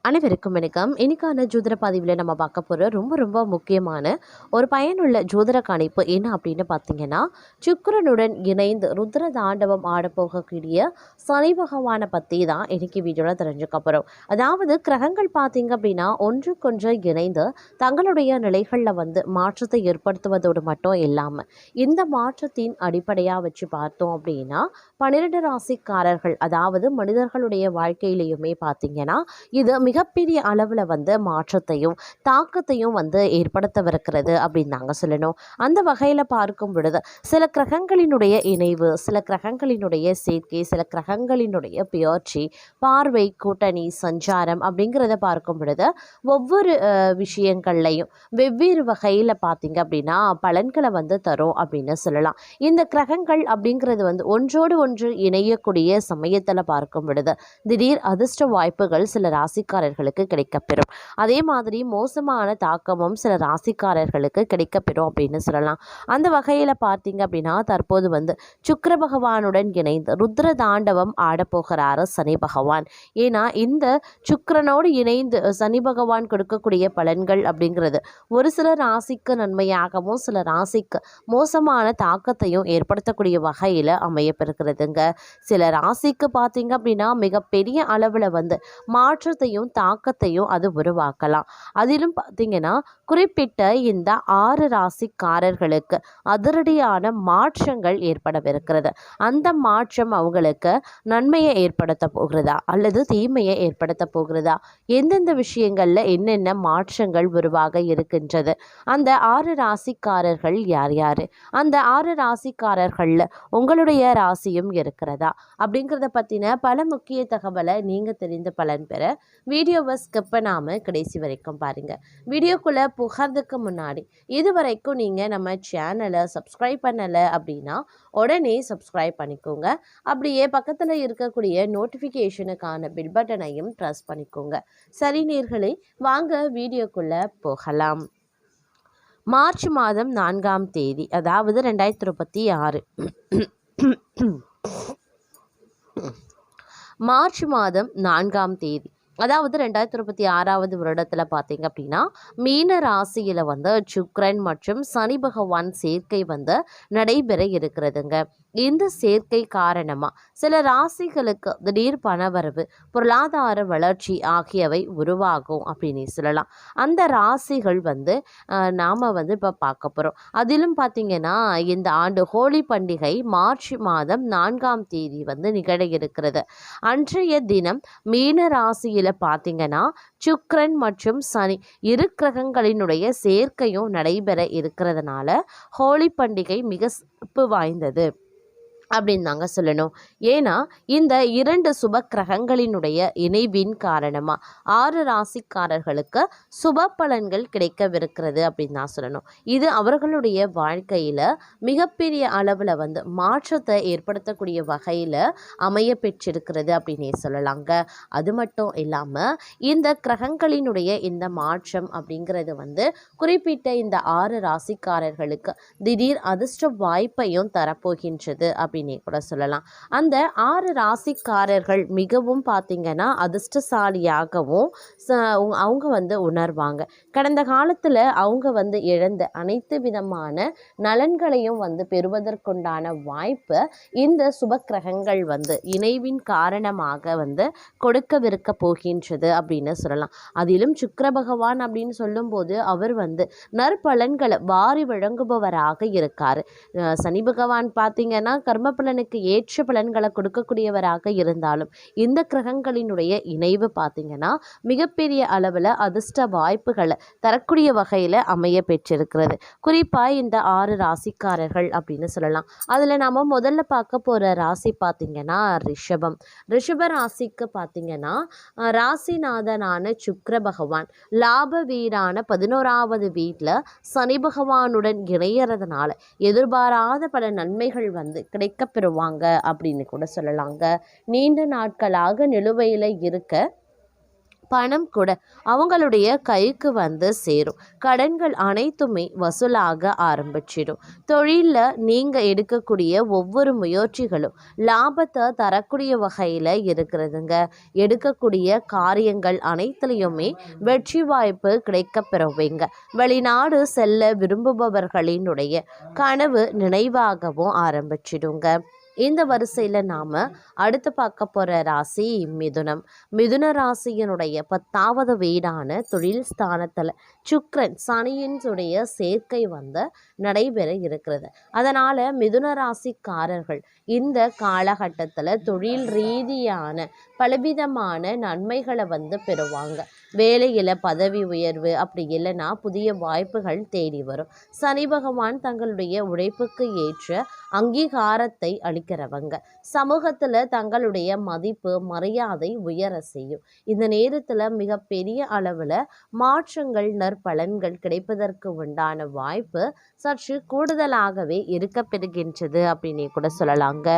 அனைவருக்கும் வணக்கம். இன்னைக்கான ஜோதிட பதிவில் நம்ம பார்க்க போகிற ரொம்ப ரொம்ப முக்கியமான ஒரு பயனுள்ள ஜோதிட கணிப்பு என்ன அப்படின்னு பார்த்தீங்கன்னா, சுக்கிரனுடன் இணைந்து ருத்ர தாண்டவம் ஆடப்போகக்கூடிய சனி பகவானை பற்றி தான் இன்னைக்கு வீடியோவில் தெரிஞ்சுக்க போகிறோம். அதாவது கிரகங்கள் பார்த்தீங்க அப்படின்னா ஒன்றுக்கொன்று இணைந்து தங்களுடைய நிலைகளில் மாற்றத்தை ஏற்படுத்துவதோடு மட்டும் இல்லாமல் இந்த மாற்றத்தின் அடிப்படையாக வச்சு பார்த்தோம் அப்படின்னா 12 ராசிக்காரர்கள் அதாவது மனிதர்களுடைய வாழ்க்கையிலையுமே பார்த்தீங்கன்னா இது மிகப்பெரிய அளவில் மாற்றத்தையும் தாக்கத்தையும் ஏற்படுத்தவிருக்கிறது அப்படின்னு நாங்கள் சொல்லணும். அந்த வகையில் பார்க்கும் பொழுது சில கிரகங்களினுடைய இணைவு, சில கிரகங்களினுடைய சேர்க்கை, சில கிரகங்களினுடைய பெயர்ச்சி, பார்வை, கூட்டணி, சஞ்சாரம் அப்படிங்கிறத பார்க்கும் பொழுது ஒவ்வொரு விஷயங்கள்லையும் வெவ்வேறு வகையில் பார்த்தீங்க அப்படின்னா பலன்களை தரும் அப்படின்னு சொல்லலாம். இந்த கிரகங்கள் அப்படிங்கிறது ஒன்றோடு ஒன்று இணையக்கூடிய சமயத்தில் பார்க்கும் பொழுது திடீர் அதிர்ஷ்ட வாய்ப்புகள் சில ராசிக்காரர்களுக்கு கிடைக்கப்பெறும். அதே மாதிரி மோசமான தாக்கமும் சில ராசிக்காரர்களுக்கு கிடைக்கப்பெறும் அப்படின்னு சொல்லலாம். அந்த வகையில் பார்த்தீங்க அப்படின்னா தற்போது சுக்கிர பகவானுடன் இணைந்து ருத்ர தாண்டவம் ஆடப்போகிறாரு சனி பகவான். ஏன்னா இந்த சுக்கிரனோடு இணைந்து சனி பகவான் கொடுக்கக்கூடிய பலன்கள் அப்படிங்கிறது ஒரு சில ராசிக்கு நன்மையாகவும் சில ராசிக்கு மோசமான தாக்கத்தையும் ஏற்படுத்தக்கூடிய வகையில் அமையப்பெறுகிறதுங்க. சில ராசிக்கு பார்த்தீங்க அப்படின்னா மிகப்பெரிய அளவில் மாற்றத்தையும் தாக்கத்தையும் அது உருவாக்கலாம். அதிலும் பார்த்தீங்கன்னா குறிப்பிட்ட இந்த 6 ராசிக்காரர்களுக்கு அதிரடியான மாற்றங்கள் ஏற்படவிருக்கிறது. அந்த மாற்றம் அவங்களுக்கு நன்மையை ஏற்படுத்த போகிறதா அல்லது தீமையை ஏற்படுத்த போகிறதா, எந்தெந்த விஷயங்களில் என்னென்ன மாற்றங்கள் உருவாக இருக்கின்றது, அந்த 6 ராசிக்காரர்கள் யார் யார், அந்த 6 ராசிக்காரர்களில் உங்களுடைய ராசியும் இருக்கிறதா அப்படிங்கிறத பற்றின பல முக்கிய தகவலை நீங்கள் தெரிந்து பலன் பெற வீடியோவை ஸ்கிப் பண்ணாமல் கடைசி வரைக்கும் பாருங்கள். வீடியோக்குள்ளே புகார்றதுக்கு முன்னாடி இது வரைக்கும் நீங்கள் நம்ம சேனலை சப்ஸ்கிரைப் பண்ணலை அப்படின்னா உடனே சப்ஸ்கிரைப் பண்ணிக்கோங்க. அப்படியே பக்கத்தில் இருக்கக்கூடிய நோட்டிஃபிகேஷனுக்கான பில் பட்டனையும் ப்ரெஸ் பண்ணிக்கோங்க. சரி நேயர்களே, வாங்க வீடியோக்குள்ளே போகலாம். மார்ச் மாதம் 4ஆம் தேதி அதாவது 2026 மார்ச் மாதம் 4ஆம் தேதி அதாவது 2026 வருடத்தில் பார்த்தீங்க அப்படின்னா மீன ராசியில் சுக்கிரன் மற்றும் சனி பகவான் சேர்க்கை நடைபெற இருக்கிறதுங்க. இந்த சேர்க்கை காரணமாக சில ராசிகளுக்கு திடீர் பணவரவு, பொருளாதார வளர்ச்சி ஆகியவை உருவாகும் அப்படின்னு சொல்லலாம். அந்த ராசிகள் நாம் இப்போ பார்க்க போகிறோம். அதிலும் பார்த்திங்கன்னா இந்த ஆண்டு ஹோலி பண்டிகை மார்ச் மாதம் 4ஆம் தேதி நிகழ இருக்கிறது. அன்றைய தினம் மீன ராசியில் பார்த்தீங்கன்னா சுக்கிரன் மற்றும் சனி இரு கிரகங்களினுடைய சேர்க்கையும் நடைபெற இருக்கிறதுனால ஹோலி பண்டிகை மிக சிறப்பு வாய்ந்தது அப்படின்னு தாங்க சொல்லணும். ஏன்னா இந்த 2 சுப கிரகங்களினுடைய இணைவின் காரணமாக 6 ராசிக்காரர்களுக்கு சுப பலன்கள் கிடைக்கவிருக்கிறது அப்படின்னு தான் சொல்லணும். இது அவர்களுடைய வாழ்க்கையில் மிகப்பெரிய அளவில் மாற்றத்தை ஏற்படுத்தக்கூடிய வகையில் அமைய பெற்றிருக்கிறது அப்படின்னே சொல்லலாங்க. அது மட்டும் இல்லாமல் இந்த கிரகங்களினுடைய இந்த மாற்றம் அப்படிங்கிறது குறிப்பிட்ட இந்த 6 ராசிக்காரர்களுக்கு திடீர் அதிர்ஷ்ட வாய்ப்பையும் தரப்போகின்றது அப்படின்னு கூட சொல்லலாம். அந்த 6 ராசிக்காரர்கள் மிகவும் பார்த்தீங்கன்னா அதிர்ஷ்டசாலியாகவும் அவங்க உணர்வாங்க. கடந்த காலத்தில் அவங்க இழந்த அனைத்து விதமான நலன்களையும் பெறுவதற்குண்டான வாய்ப்பு இந்த சுப கிரகங்கள் இணைவின் காரணமாக கொடுக்கவிருக்க போகின்றது அப்படின்னு சொல்லலாம். அதிலும் சுக்கிர பகவான் அப்படின்னு சொல்லும்போது அவர் நற்பலன்களை வாரி வழங்குபவராக இருக்கார். சனி பகவான் பார்த்தீங்கன்னா கர்ம பலனுக்கு ஏற்ற பலன்களை கொடுக்கக்கூடியவராக இருந்தாலும் இந்த கிரகங்களினுடைய இணைவு பார்த்தீங்கன்னா மிகப்பெரிய அளவில் அதிர்ஷ்ட வாய்ப்புகளை தரக்கூடிய வகையில் அமைய பெற்றிருக்கிறது. குறிப்பாக இந்த 6 ராசிக்காரர்கள் அப்படின்னு சொல்லலாம். அதில் நாம் முதல்ல பார்க்க போகிற ராசி பார்த்தீங்கன்னா ரிஷபம். ரிஷப ராசிக்கு பார்த்தீங்கன்னா ராசிநாதனான சுக்கிர பகவான் லாப வீடான 11வது வீட்டில் சனி பகவானுடன் இணையறதுனால எதிர்பாராத பல நன்மைகள் கிடைக்கப்பெறுவாங்க அப்படின்னு கூட சொல்லலாங்க. நீண்ட நாட்களாக நிலுவையில் இருக்க பணம் கூட அவங்களுடைய கைக்கு வந்து சேரும். கடன்கள் அனைத்துமே வசூலாக ஆரம்பிச்சிடும். தொழிலில் நீங்கள் எடுக்கக்கூடிய ஒவ்வொரு முயற்சிகளும் லாபத்தை தரக்கூடிய வகையில் இருக்கிறதுங்க. எடுக்கக்கூடிய காரியங்கள் அனைத்துலேயுமே வெற்றி வாய்ப்பு கிடைக்க பெறுவீங்க. வெளிநாடு செல்ல விரும்புபவர்களினுடைய கனவு நினைவாகவும் ஆரம்பிச்சிடுங்க. இந்த வரிசையில் நாம் அடுத்து பார்க்க போகிற ராசி மிதுனம். மிதுன ராசியினுடைய 10வது வீடான தொழில் ஸ்தானத்தில் சுக்கிரன் சனியினுடைய சேர்க்கை வந்து நடைபெற இருக்கிறது. அதனால் மிதுன ராசிக்காரர்கள் இந்த காலகட்டத்தில் தொழில் ரீதியான பலவிதமான நன்மைகளை வந்து பெறுவாங்க. வேலையில் பதவி உயர்வு, அப்படி இல்லைன்னா புதிய வாய்ப்புகள் தேடி வரும். சனி பகவான் தங்களுடைய உழைப்புக்கு ஏற்ற அங்கீகாரத்தை அளிக்கிறவங்க. சமூகத்தில் தங்களுடைய மதிப்பு மரியாதை உயர செய்யும். இந்த நேரத்தில் மிகப்பெரிய அளவில் மாற்றங்கள் நற்பலன்கள் கிடைப்பதற்கு உண்டான வாய்ப்பு சற்று கூடுதலாகவே இருக்க பெறுகின்றது அப்படின்னு கூட சொல்லலாங்க.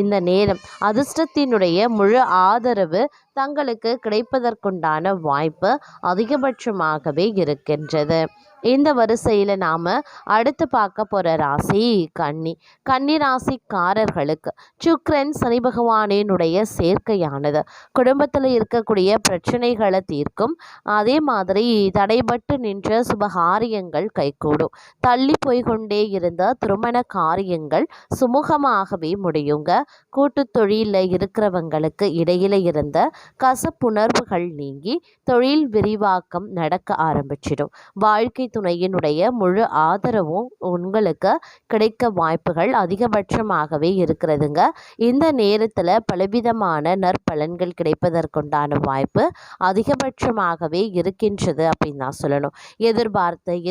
இந்த நேரம் அதிர்ஷ்டத்தினுடைய முழு ஆதரவு தங்களுக்கு கிடைப்பதற்குண்டான வாய்ப்பு அதிகபட்சமாகவே இருக்கின்றது. இந்த வரிசையில் நாம் அடுத்து பார்க்க போகிற ராசி கன்னி. கன்னி ராசிக்காரர்களுக்கு சுக்கிரன் சனி பகவானினுடைய சேர்க்கையானது குடும்பத்தில் இருக்கக்கூடிய பிரச்சனைகளை தீர்க்கும். அதே மாதிரி தடைபட்டு நின்ற சுபகாரியங்கள் கைகூடும். தள்ளி போய்கொண்டே இருந்த திருமண காரியங்கள் சுமூகமாகவே முடியுங்க. கூட்டு தொழிலில் இருக்கிறவங்களுக்கு இடையில இருந்த கசப்புணர்வுகள் நீங்கி தொழில் விரிவாக்கம் நடக்க ஆரம்பிச்சிடும். வாழ்க்கை துணையினுடைய முழு ஆதரவும் உங்களுக்கு கிடைக்க வாய்ப்புகள் அதிகபட்சமாகவே இருக்கிறதுங்க. இந்த நேரத்தில் பலவிதமான நற்பலன்கள் கிடைப்பதற்குண்டான வாய்ப்பு அதிகபட்சமாகவே இருக்கின்றது அப்படின்னு தான் சொல்லணும்.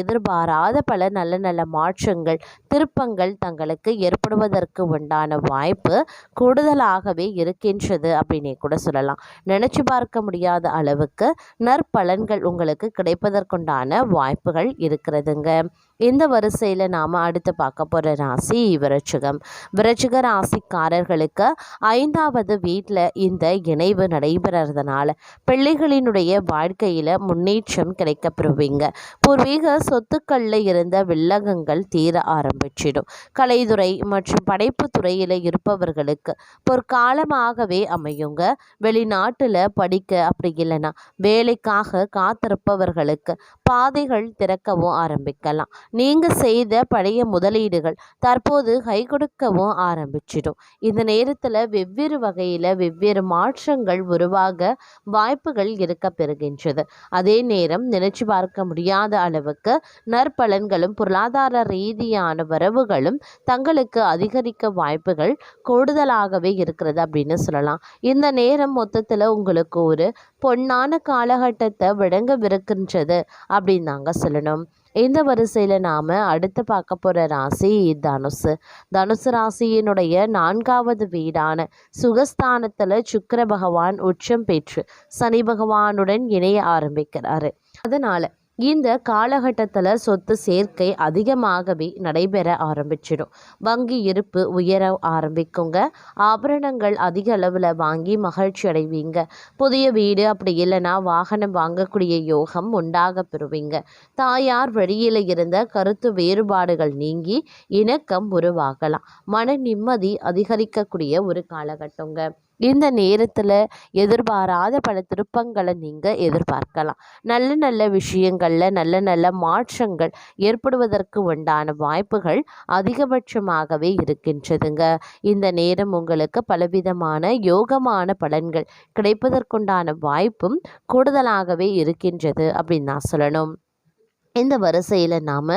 எதிர்பாராத பல நல்ல நல்ல மாற்றங்கள் திருப்பங்கள் தங்களுக்கு ஏற்படுவதற்கு உண்டான வாய்ப்பு கூடுதலாகவே இருக்கின்றது அப்படின்னே கூட சொல்லலாம். நினைச்சு பார்க்க முடியாத அளவுக்கு நற்பலன்கள் உங்களுக்கு கிடைப்பதற்குண்டான வாய்ப்புகள் இருக்கிறதுங்க. இந்த வரிசையில் நாம் அடுத்து பார்க்க போகிற ராசி விருச்சிகம். விருச்சிக ராசிக்காரர்களுக்கு 5வது வீட்டில் இந்த இணைவு நடைபெறறதுனால பிள்ளைகளினுடைய வாழ்க்கையில் முன்னேற்றம் கிடைக்கப்பெறுவீங்க. பூர்வீக சொத்துக்களில் இருந்த வில்லங்கங்கள் தீர ஆரம்பிச்சிடும். கலைத்துறை மற்றும் படைப்பு துறையில் இருப்பவர்களுக்கு பொற்காலமாகவே அமையுங்க. வெளிநாட்டில் படிக்க, அப்படி இல்லைன்னா வேலைக்காக காத்திருப்பவர்களுக்கு பாதைகள் திறக்கவும் ஆரம்பிக்கலாம். நீங்கள் செய்த பழைய முதலீடுகள் தற்போது கை கொடுக்கவும் ஆரம்பிச்சிடும். இந்த நேரத்தில் வெவ்வேறு வகையில் வெவ்வேறு மாற்றங்கள் உருவாக வாய்ப்புகள் இருக்க பெறுகின்றது. அதே நேரம் நினைச்சு பார்க்க முடியாத அளவுக்கு நற்பலன்களும் பொருளாதார ரீதியான வரவுகளும் தங்களுக்கு அதிகரிக்க வாய்ப்புகள் கூடுதலாகவே இருக்கிறது அப்படின்னு சொல்லலாம். இந்த நேரம் மொத்தத்தில் உங்களுக்கு ஒரு பொன்னான காலகட்டத்தை வழங்கவிருக்கின்றது அப்படின்னு தாங்க சொல்லணும். இந்த வரிசையில் நாம் அடுத்து பார்க்க போகிற ராசி தனுசு. தனுசு ராசியினுடைய 4வது வீடான சுகஸ்தானத்தில் சுக்கிர பகவான் உச்சம் பெற்று சனி பகவானுடன் இணைய ஆரம்பிக்கிறாரு. அதனால் இந்த காலகட்டத்தில் சொத்து சேர்க்கை அதிகமாகவே நடைபெற ஆரம்பிச்சிடும். வங்கி இருப்பு உயர ஆரம்பிக்குங்க. ஆபரணங்கள் அதிக அளவில் வாங்கி மகிழ்ச்சி அடைவீங்க. புதிய வீடு, அப்படி இல்லைன்னா வாகனம் வாங்கக்கூடிய யோகம் உண்டாக பெறுவீங்க. தாயார் வழியில் இருந்த கருத்து வேறுபாடுகள் நீங்கி இணக்கம் உருவாகலாம். மன நிம்மதி அதிகரிக்கக்கூடிய ஒரு காலகட்டங்க. இந்த நேரத்தில் எதிர்பாராத பல திருப்பங்களை நீங்கள் எதிர்பார்க்கலாம். நல்ல நல்ல விஷயங்களில் நல்ல நல்ல மாற்றங்கள் ஏற்படுவதற்கு உண்டான வாய்ப்புகள் அதிகபட்சமாகவே இருக்கின்றதுங்க. இந்த நேரம் உங்களுக்கு பலவிதமான யோகமான பலன்கள் கிடைப்பதற்குண்டான வாய்ப்பும் கூடுதலாகவே இருக்கின்றது அப்படின்னு நான் சொல்லணும். இந்த வரிசையில் நாம்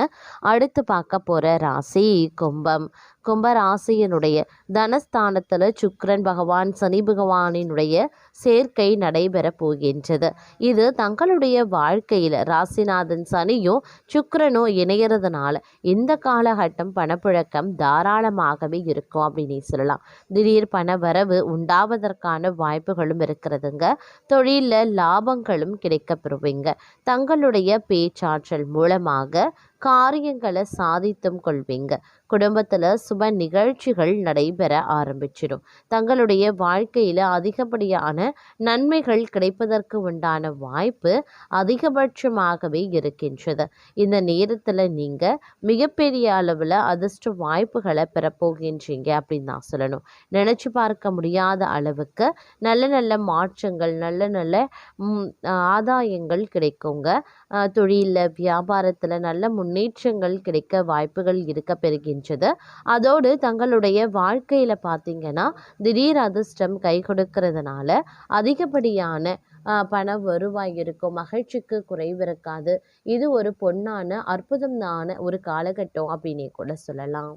அடுத்து பார்க்க போகிற ராசி கும்பம். கும்பராசியினுடைய தனஸ்தானத்தில் சுக்கிரன் பகவான் சனி பகவானினுடைய சேர்க்கை நடைபெற போகின்றது. இது தங்களுடைய வாழ்க்கையில் ராசிநாதன் சனியும் சுக்கிரனும் இணையறதுனால இந்த காலகட்டம் பணப்புழக்கம் தாராளமாகவே இருக்கும் அப்படின்னு சொல்லலாம். திடீர் பண வரவு உண்டாவதற்கான வாய்ப்புகளும் இருக்கிறதுங்க. தொழிலில் லாபங்களும் கிடைக்கப்பெறுவீங்க. தங்களுடைய பேச்சாற்றல் மூலமாக காரியங்களை சாதித்தும் கொள்வீங்க. குடும்பத்தில் சுப நிகழ்ச்சிகள் நடைபெற ஆரம்பிச்சிடும். தங்களுடைய வாழ்க்கையில் அதிகப்படியான நன்மைகள் கிடைப்பதற்கு உண்டான வாய்ப்பு அதிகபட்சமாகவே இருக்கின்றது. இந்த நேரத்தில் நீங்கள் மிகப்பெரிய அளவில் அதிர்ஷ்ட வாய்ப்புகளை பெறப்போகின்றீங்க அப்படின்னு தான் சொல்லணும். நினச்சி பார்க்க முடியாத அளவுக்கு நல்ல நல்ல மாற்றங்கள், நல்ல நல்ல ஆதாயங்கள் கிடைக்குங்க. தொழிலில், வியாபாரத்தில் நல்ல முன்னேற்றங்கள் கிடைக்க வாய்ப்புகள் இருக்க பெறுகின்றது. அதோடு தங்களுடைய வாழ்க்கையில் பார்த்தீங்கன்னா திடீர் அதிர்ஷ்டம் கை கொடுக்கறதுனால அதிகப்படியான பண வருவாய் இருக்கும். மகிழ்ச்சிக்கு குறைவு இருக்காது. இது ஒரு பொன்னான அற்புதமான ஒரு காலகட்டம் அப்படின்னே கூட சொல்லலாம்.